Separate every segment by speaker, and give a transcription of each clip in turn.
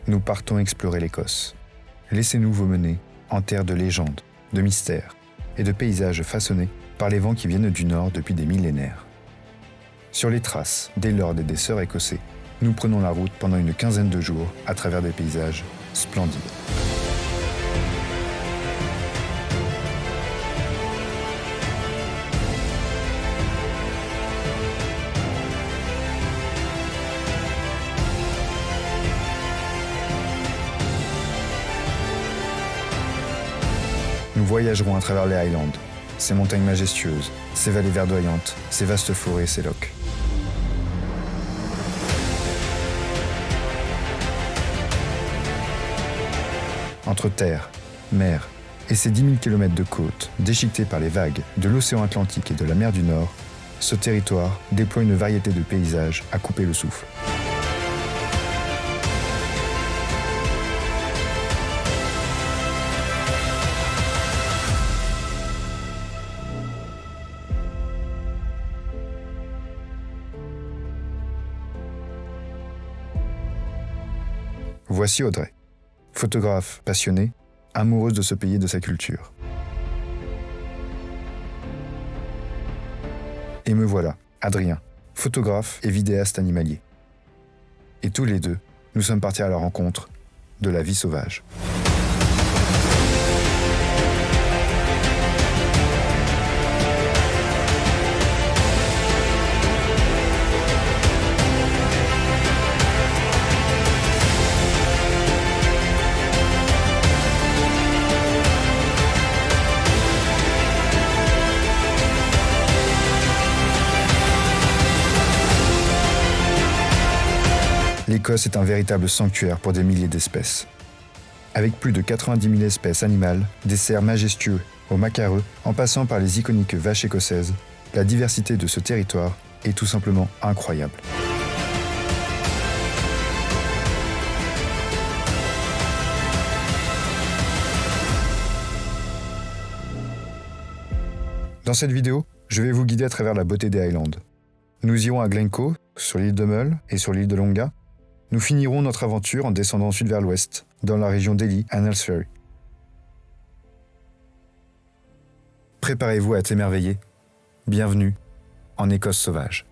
Speaker 1: nous partons explorer l'Écosse. Laissez-nous vous mener en terre de légendes, de mystères et de paysages façonnés par les vents qui viennent du nord depuis des millénaires. Sur les traces des lords et des sœurs écossais, nous prenons la route pendant une quinzaine de jours à travers des paysages splendides. Nous voyagerons à travers les Highlands, ces montagnes majestueuses, ces vallées verdoyantes, ces vastes forêts et ces lochs. Entre terre, mer et ces 10 000 km de côte déchiquetés par les vagues de l'océan Atlantique et de la mer du Nord, ce territoire déploie une variété de paysages à couper le souffle. Voici Audrey, photographe passionnée, amoureuse de ce pays et de sa culture. Et me voilà, Adrien, photographe et vidéaste animalier. Et tous les deux, nous sommes partis à la rencontre de la vie sauvage. L'Écosse est un véritable sanctuaire pour des milliers d'espèces. Avec plus de 90 000 espèces animales, des cerfs majestueux aux macareux, en passant par les iconiques vaches écossaises, la diversité de ce territoire est tout simplement incroyable. Dans cette vidéo, je vais vous guider à travers la beauté des Highlands. Nous irons à Glencoe, sur l'île de Mull et sur l'île de Longa. Nous finirons notre aventure en descendant ensuite vers l'ouest, dans la région d'Ely à Nelsferry. Préparez-vous à être émerveillés. Bienvenue en Écosse sauvage.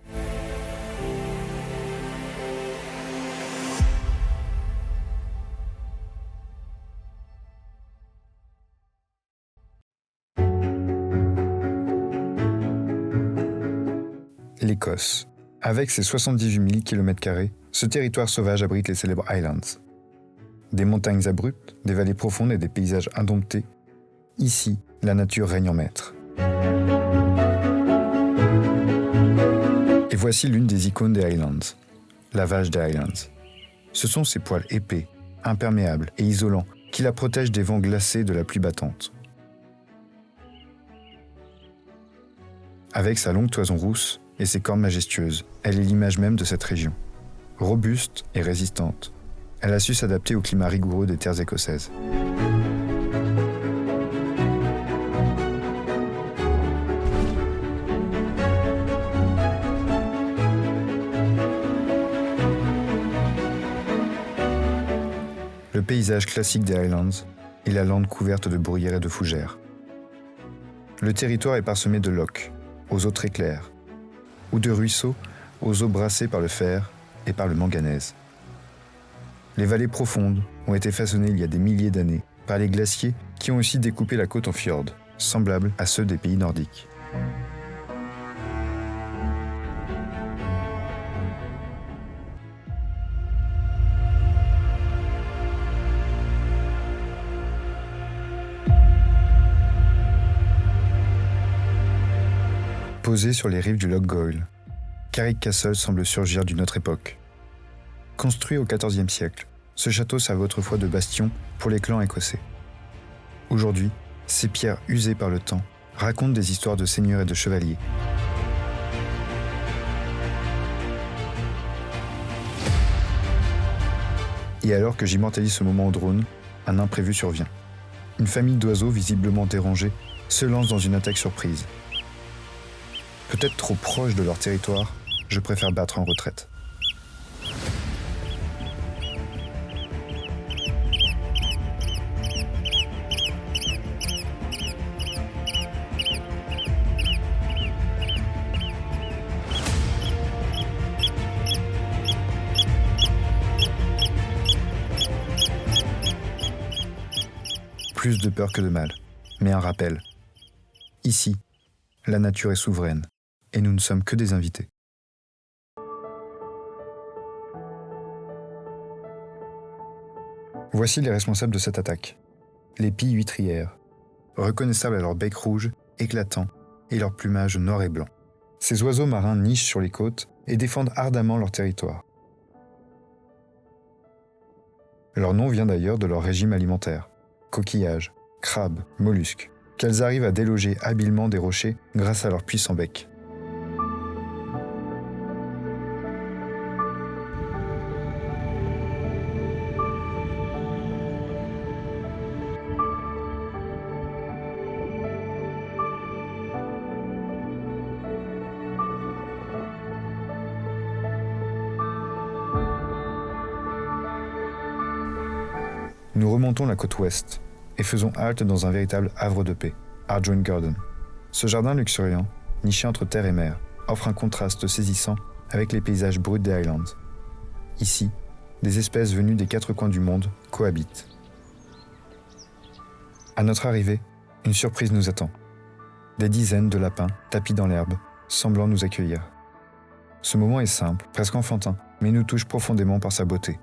Speaker 1: L'Écosse. Avec ses 78 000 km², ce territoire sauvage abrite les célèbres Highlands. Des montagnes abruptes, des vallées profondes et des paysages indomptés. Ici, la nature règne en maître. Et voici l'une des icônes des Highlands, la vache des Highlands. Ce sont ses poils épais, imperméables et isolants qui la protègent des vents glacés de la pluie battante. Avec sa longue toison rousse et ses cornes majestueuses, elle est l'image même de cette région. Robuste et résistante, elle a su s'adapter au climat rigoureux des terres écossaises. Le paysage classique des Highlands est la lande couverte de bruyères et de fougères. Le territoire est parsemé de lochs, aux eaux très claires, ou de ruisseaux aux eaux brassées par le fer et par le manganèse. Les vallées profondes ont été façonnées il y a des milliers d'années par les glaciers qui ont aussi découpé la côte en fjords, semblables à ceux des pays nordiques. Posé sur les rives du Loch Goil, Carrick Castle semble surgir d'une autre époque. Construit au XIVe siècle, ce château servait autrefois de bastion pour les clans écossais. Aujourd'hui, ces pierres usées par le temps racontent des histoires de seigneurs et de chevaliers. Et alors que j'immortalise ce moment au drone, un imprévu survient. Une famille d'oiseaux visiblement dérangés se lance dans une attaque surprise. Peut-être trop proche de leur territoire, je préfère battre en retraite. plus de peur que de mal, mais un rappel. Ici, la nature est souveraine, et nous ne sommes que des invités. Voici les responsables de cette attaque. Les pies huîtrières, reconnaissables à leur bec rouge, éclatant, et leur plumage noir et blanc. Ces oiseaux marins nichent sur les côtes et défendent ardemment leur territoire. Leur nom vient d'ailleurs de leur régime alimentaire. Coquillages, crabes, mollusques, qu'elles arrivent à déloger habilement des rochers grâce à leur puissant bec. Nous remontons la côte ouest et faisons halte dans un véritable havre de paix, Ardroyn Garden. Ce jardin luxuriant, niché entre terre et mer, offre un contraste saisissant avec les paysages bruts des Highlands. Ici, des espèces venues des quatre coins du monde cohabitent. À notre arrivée, une surprise nous attend. Des dizaines de lapins tapis dans l'herbe, semblant nous accueillir. Ce moment est simple, presque enfantin, mais nous touche profondément par sa beauté.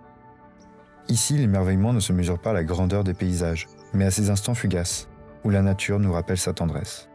Speaker 1: Ici, l'émerveillement ne se mesure pas à la grandeur des paysages, mais à ces instants fugaces, où la nature nous rappelle sa tendresse.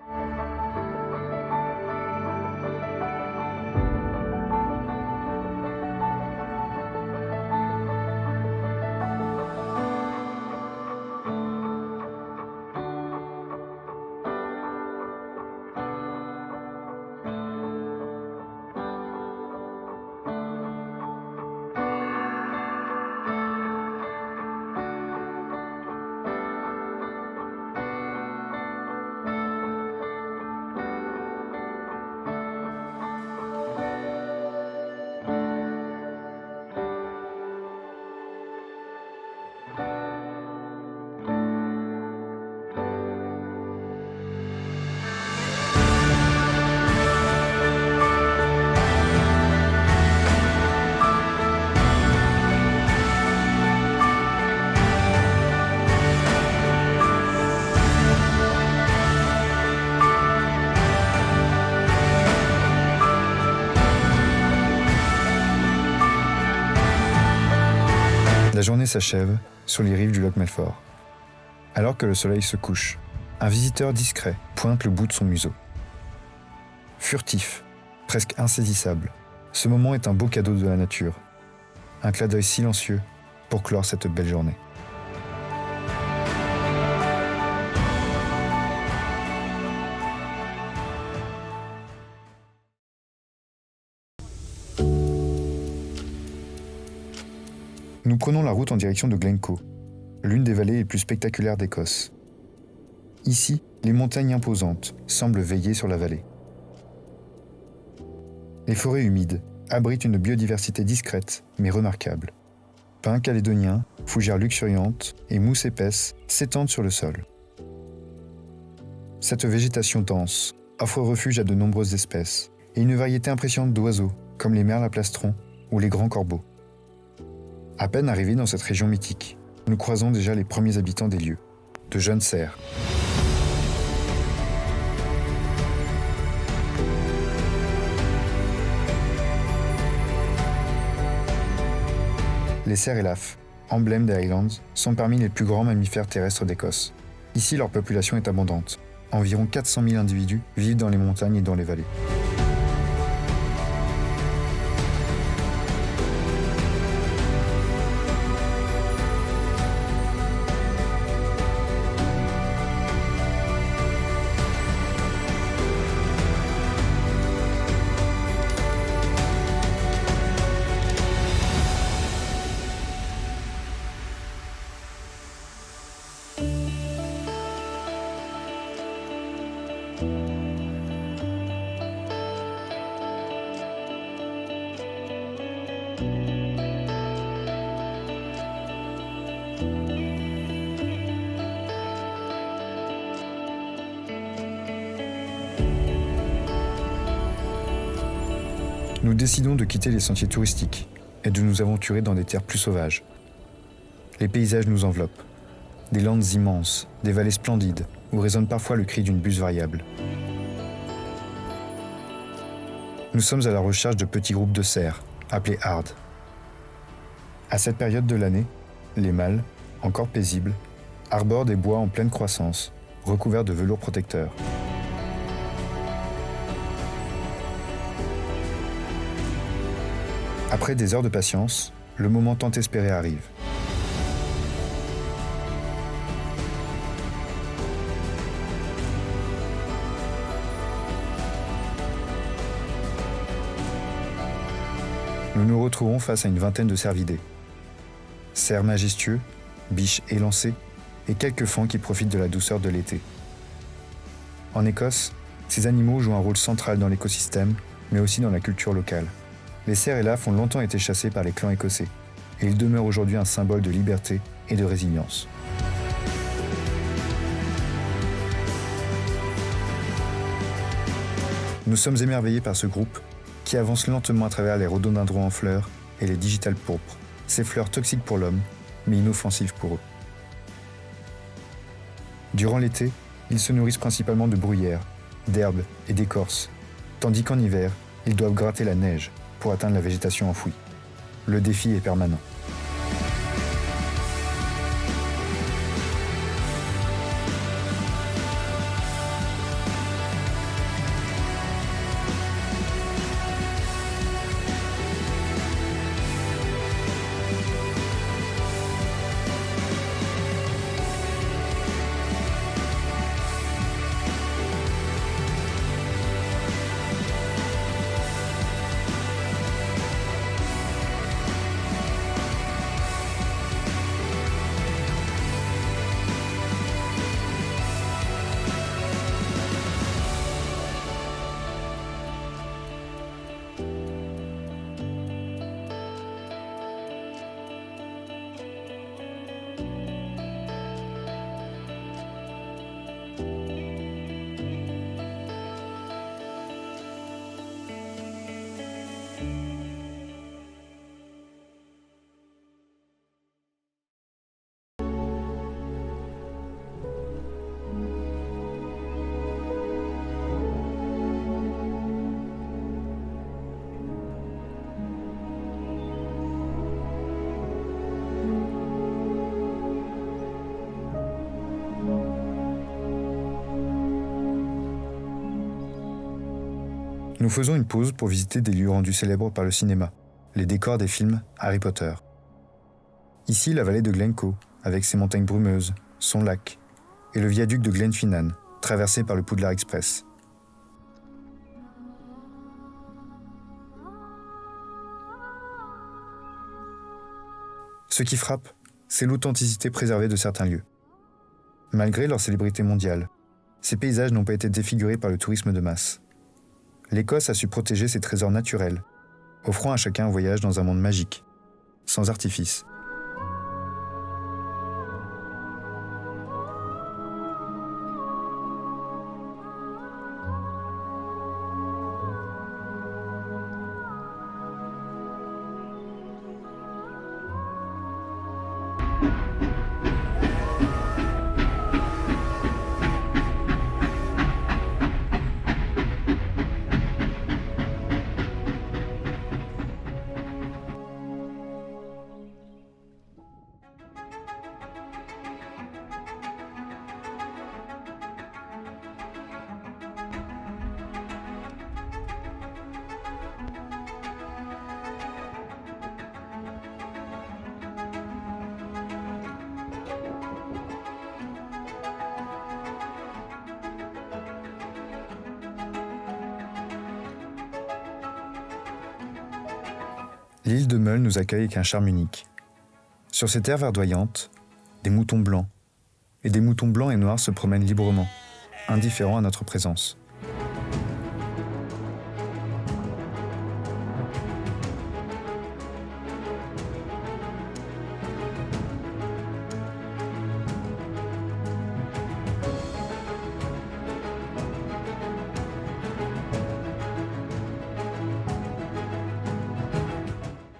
Speaker 1: La journée s'achève sur les rives du lac Melfort. Alors que le soleil se couche, un visiteur discret pointe le bout de son museau. Furtif, presque insaisissable, ce moment est un beau cadeau de la nature. Un clin d'œil silencieux pour clore cette belle journée. Nous prenons la route en direction de Glencoe, l'une des vallées les plus spectaculaires d'Écosse. Ici, les montagnes imposantes semblent veiller sur la vallée. Les forêts humides abritent une biodiversité discrète mais remarquable. Pins calédoniens, fougères luxuriantes et mousses épaisses s'étendent sur le sol. Cette végétation dense offre refuge à de nombreuses espèces et une variété impressionnante d'oiseaux comme les merles à plastron ou les grands corbeaux. À peine arrivés dans cette région mythique, nous croisons déjà les premiers habitants des lieux, de jeunes cerfs. Les cerfs élaphes, emblèmes des Highlands, sont parmi les plus grands mammifères terrestres d'Écosse. Ici, leur population est abondante. Environ 400 000 individus vivent dans les montagnes et dans les vallées. Nous décidons de quitter les sentiers touristiques et de nous aventurer dans des terres plus sauvages. Les paysages nous enveloppent. Des landes immenses, des vallées splendides, où résonne parfois le cri d'une buse variable. Nous sommes à la recherche de petits groupes de cerfs, appelés hardes. À cette période de l'année, les mâles, encore paisibles, arborent des bois en pleine croissance, recouverts de velours protecteur. Après des heures de patience, le moment tant espéré arrive. Nous nous retrouvons face à une vingtaine de cervidés. Cerfs majestueux, biches élancées et quelques fans qui profitent de la douceur de l'été. En Écosse, ces animaux jouent un rôle central dans l'écosystème, mais aussi dans la culture locale. Les cerfs et lafs ont longtemps été chassés par les clans écossais, et ils demeurent aujourd'hui un symbole de liberté et de résilience. Nous sommes émerveillés par ce groupe qui avance lentement à travers les rhododendrons en fleurs et les digitales pourpres, ces fleurs toxiques pour l'homme, mais inoffensives pour eux. Durant l'été, ils se nourrissent principalement de bruyères, d'herbes et d'écorces, tandis qu'en hiver, ils doivent gratter la neige pour atteindre la végétation enfouie. Le défi est permanent. Nous faisons une pause pour visiter des lieux rendus célèbres par le cinéma, les décors des films Harry Potter. Ici, la vallée de Glencoe, avec ses montagnes brumeuses, son lac, et le viaduc de Glenfinnan, traversé par le Poudlard Express. Ce qui frappe, c'est l'authenticité préservée de certains lieux. Malgré leur célébrité mondiale, ces paysages n'ont pas été défigurés par le tourisme de masse. L'Écosse a su protéger ses trésors naturels, offrant à chacun un voyage dans un monde magique, sans artifice. L'île de Mull nous accueille avec un charme unique. Sur ces terres verdoyantes, des moutons blancs et des moutons blancs et noirs se promènent librement, indifférents à notre présence.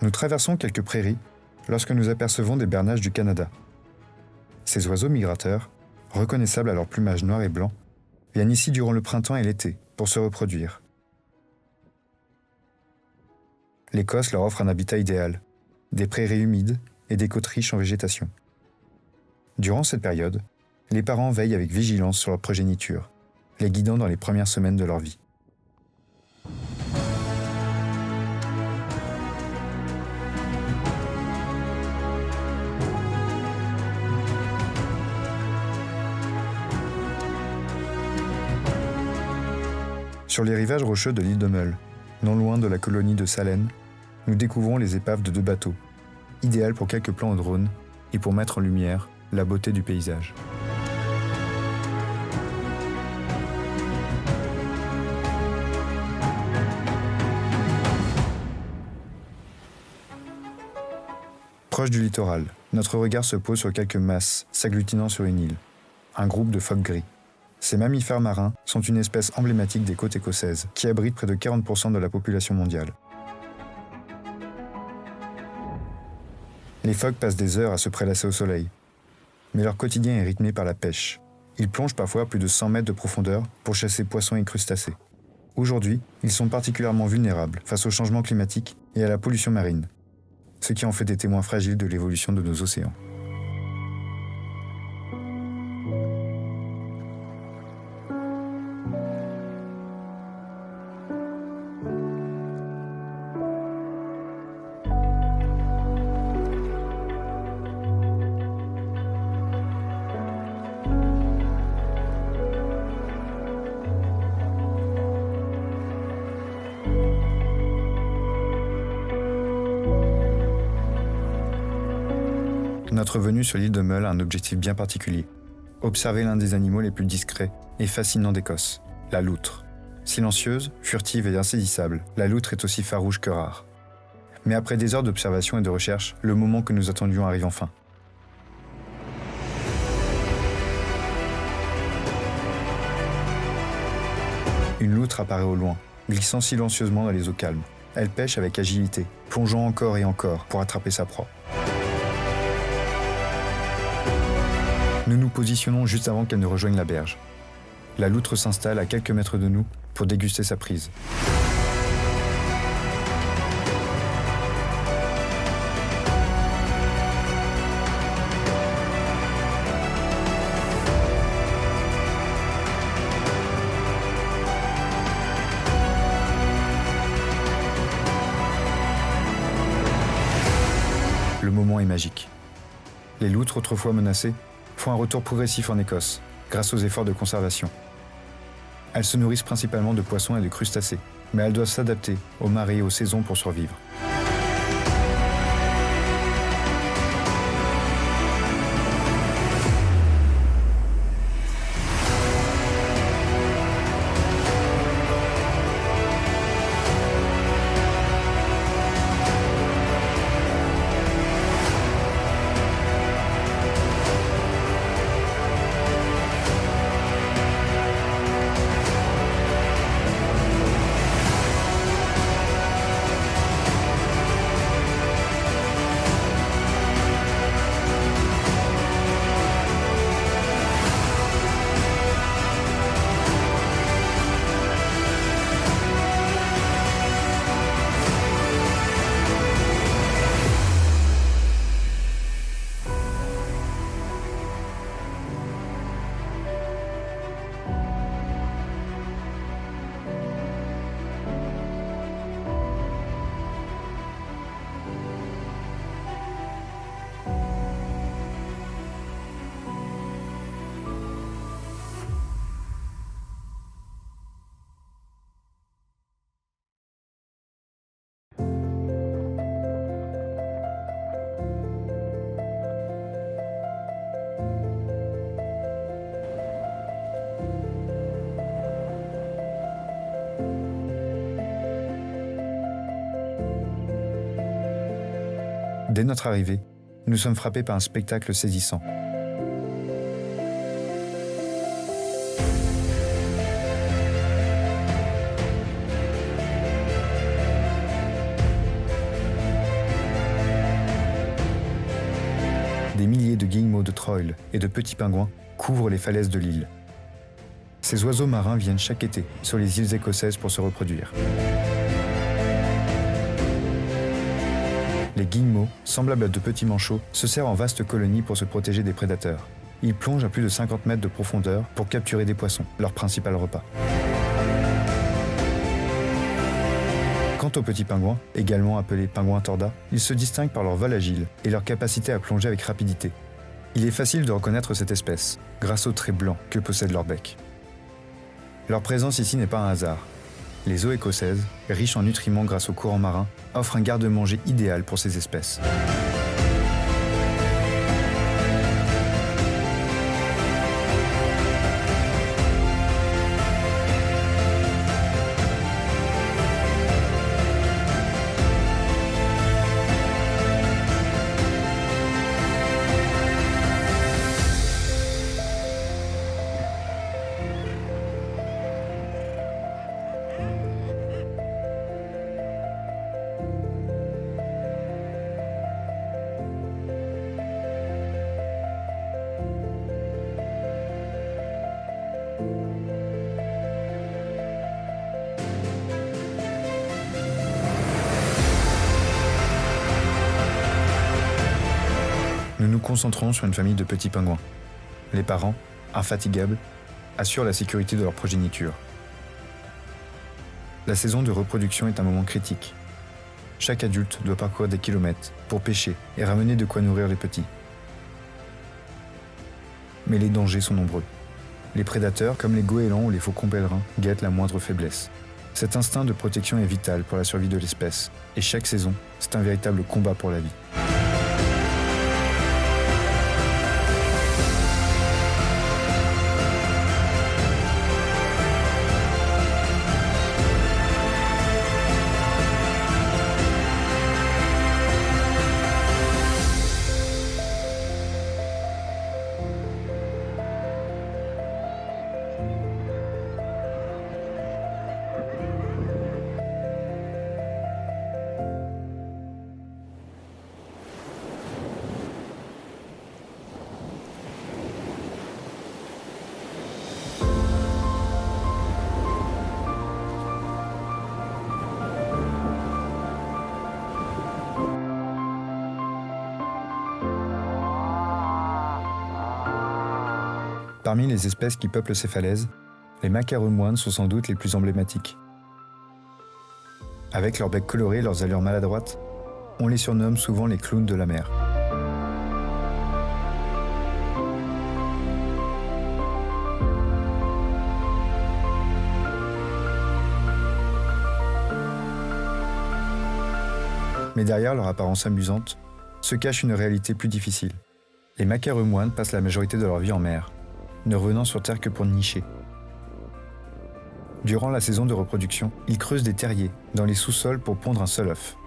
Speaker 1: Nous traversons quelques prairies lorsque nous apercevons des bernaches du Canada. Ces oiseaux migrateurs, reconnaissables à leur plumage noir et blanc, viennent ici durant le printemps et l'été pour se reproduire. L'Écosse leur offre un habitat idéal, des prairies humides et des côtes riches en végétation. Durant cette période, les parents veillent avec vigilance sur leur progéniture, les guidant dans les premières semaines de leur vie. Sur les rivages rocheux de l'île de Mull, non loin de la colonie de Salem, nous découvrons les épaves de 2 bateaux, idéales pour quelques plans au drone et pour mettre en lumière la beauté du paysage. Proche du littoral, notre regard se pose sur quelques masses s'agglutinant sur une île, un groupe de phoques gris. Ces mammifères marins sont une espèce emblématique des côtes écossaises, qui abrite près de 40% de la population mondiale. Les phoques passent des heures à se prélasser au soleil, mais leur quotidien est rythmé par la pêche. Ils plongent parfois à plus de 100 mètres de profondeur pour chasser poissons et crustacés. Aujourd'hui, ils sont particulièrement vulnérables face au changement climatique et à la pollution marine, ce qui en fait des témoins fragiles de l'évolution de nos océans. Notre venue sur l'île de Mull a un objectif bien particulier. Observer l'un des animaux les plus discrets et fascinants d'Écosse, la loutre. Silencieuse, furtive et insaisissable, la loutre est aussi farouche que rare. Mais après des heures d'observation et de recherche, le moment que nous attendions arrive enfin. Une loutre apparaît au loin, glissant silencieusement dans les eaux calmes. Elle pêche avec agilité, plongeant encore et encore pour attraper sa proie. Nous nous positionnons juste avant qu'elle ne rejoigne la berge. La loutre s'installe à quelques mètres de nous pour déguster sa prise. Le moment est magique. Les loutres autrefois menacées font un retour progressif en Écosse, grâce aux efforts de conservation. Elles se nourrissent principalement de poissons et de crustacés, mais elles doivent s'adapter aux marées et aux saisons pour survivre. Dès notre arrivée, nous sommes frappés par un spectacle saisissant. Des milliers de guillemots de Troil et de petits pingouins couvrent les falaises de l'île. Ces oiseaux marins viennent chaque été sur les îles écossaises pour se reproduire. Les guillemots, semblables à de petits manchots, se serrent en vastes colonies pour se protéger des prédateurs. Ils plongent à plus de 50 mètres de profondeur pour capturer des poissons, leur principal repas. Quant aux petits pingouins, également appelés pingouins torda, ils se distinguent par leur vol agile et leur capacité à plonger avec rapidité. Il est facile de reconnaître cette espèce, grâce au trait blanc que possède leur bec. Leur présence ici n'est pas un hasard. Les eaux écossaises, riches en nutriments grâce aux courants marins, offrent un garde-manger idéal pour ces espèces. Nous nous concentrons sur une famille de petits pingouins. Les parents, infatigables, assurent la sécurité de leur progéniture. La saison de reproduction est un moment critique. Chaque adulte doit parcourir des kilomètres pour pêcher et ramener de quoi nourrir les petits. Mais les dangers sont nombreux. Les prédateurs, comme les goélands ou les faucons pèlerins, guettent la moindre faiblesse. Cet instinct de protection est vital pour la survie de l'espèce, et chaque saison, c'est un véritable combat pour la vie. Parmi les espèces qui peuplent ces falaises, les macareux moines sont sans doute les plus emblématiques. Avec leur bec coloré et leurs allures maladroites, on les surnomme souvent les clowns de la mer. Mais derrière leur apparence amusante, se cache une réalité plus difficile. Les macareux moines passent la majorité de leur vie en mer, ne revenant sur Terre que pour nicher. Durant la saison de reproduction, ils creusent des terriers dans les sous-sols pour pondre un seul œuf.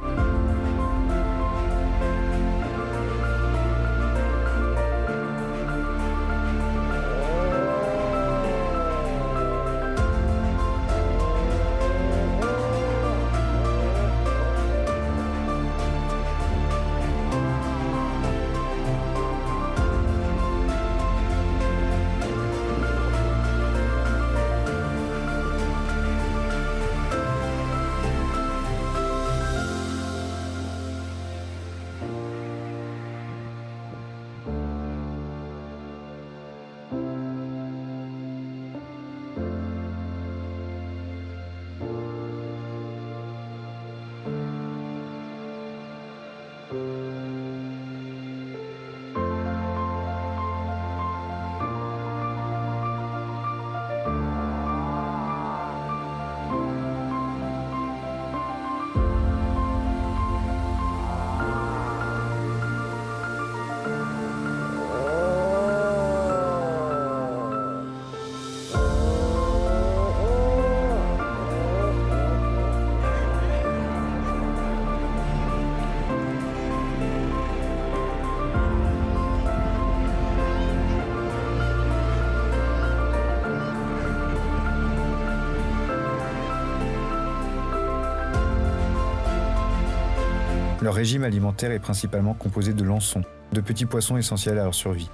Speaker 1: Leur régime alimentaire est principalement composé de lançons, de petits poissons essentiels à leur survie.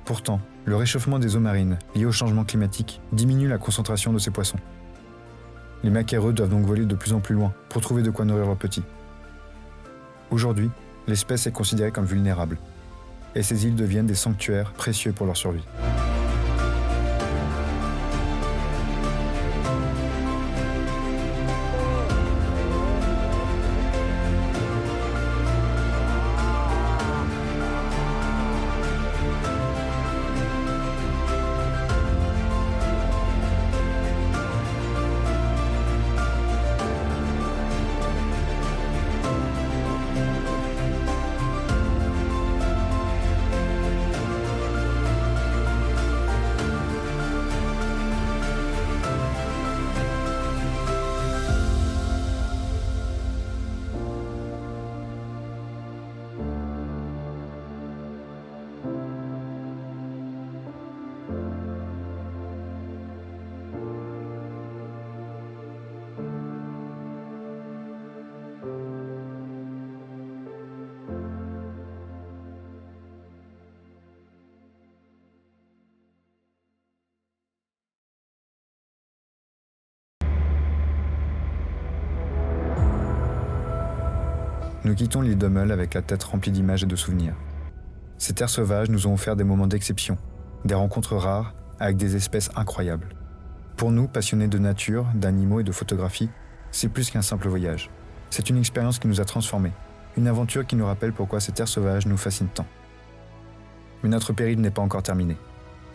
Speaker 1: Pourtant, le réchauffement des eaux marines, lié au changement climatique, diminue la concentration de ces poissons. Les maquereaux doivent donc voler de plus en plus loin pour trouver de quoi nourrir leurs petits. Aujourd'hui, l'espèce est considérée comme vulnérable, et ces îles deviennent des sanctuaires précieux pour leur survie. Nous quittons l'île de Mull avec la tête remplie d'images et de souvenirs. Ces terres sauvages nous ont offert des moments d'exception, des rencontres rares avec des espèces incroyables. Pour nous, passionnés de nature, d'animaux et de photographie, c'est plus qu'un simple voyage. C'est une expérience qui nous a transformés, une aventure qui nous rappelle pourquoi ces terres sauvages nous fascinent tant. Mais notre périple n'est pas encore terminé.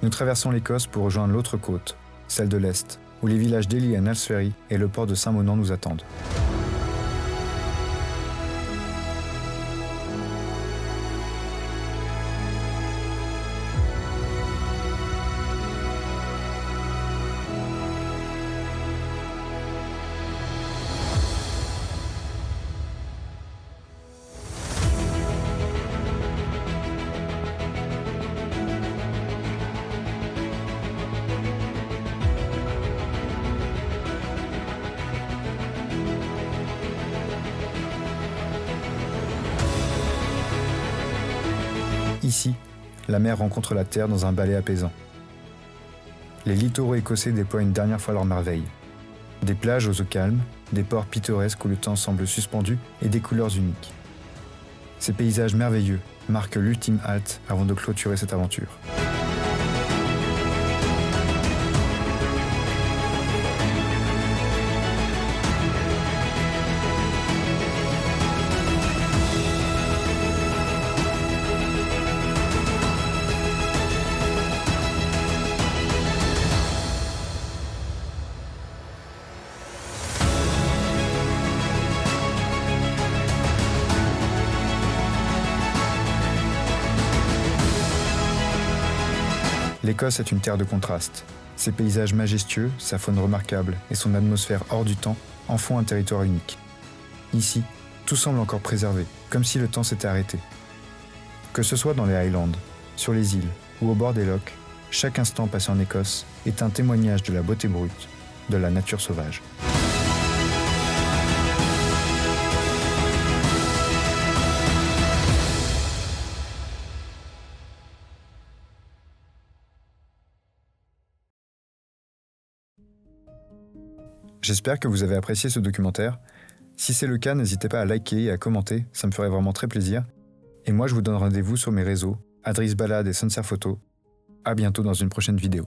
Speaker 1: Nous traversons l'Écosse pour rejoindre l'autre côte, celle de l'Est, où les villages d'Ely et Nalsferry et le port de Saint-Monan nous attendent. Ici, la mer rencontre la terre dans un balai apaisant. Les littoraux écossais déploient une dernière fois leurs merveilles. Des plages aux eaux calmes, des ports pittoresques où le temps semble suspendu et des couleurs uniques. Ces paysages merveilleux marquent l'ultime halte avant de clôturer cette aventure. L'Écosse est une terre de contraste. Ses paysages majestueux, sa faune remarquable et son atmosphère hors du temps en font un territoire unique. Ici, tout semble encore préservé, comme si le temps s'était arrêté. Que ce soit dans les Highlands, sur les îles ou au bord des lochs, chaque instant passé en Écosse est un témoignage de la beauté brute, de la nature sauvage. J'espère que vous avez apprécié ce documentaire. Si c'est le cas, n'hésitez pas à liker et à commenter, ça me ferait vraiment très plaisir. Et moi, je vous donne rendez-vous sur mes réseaux, Adriss Balade et Sunser Photo. À bientôt dans une prochaine vidéo.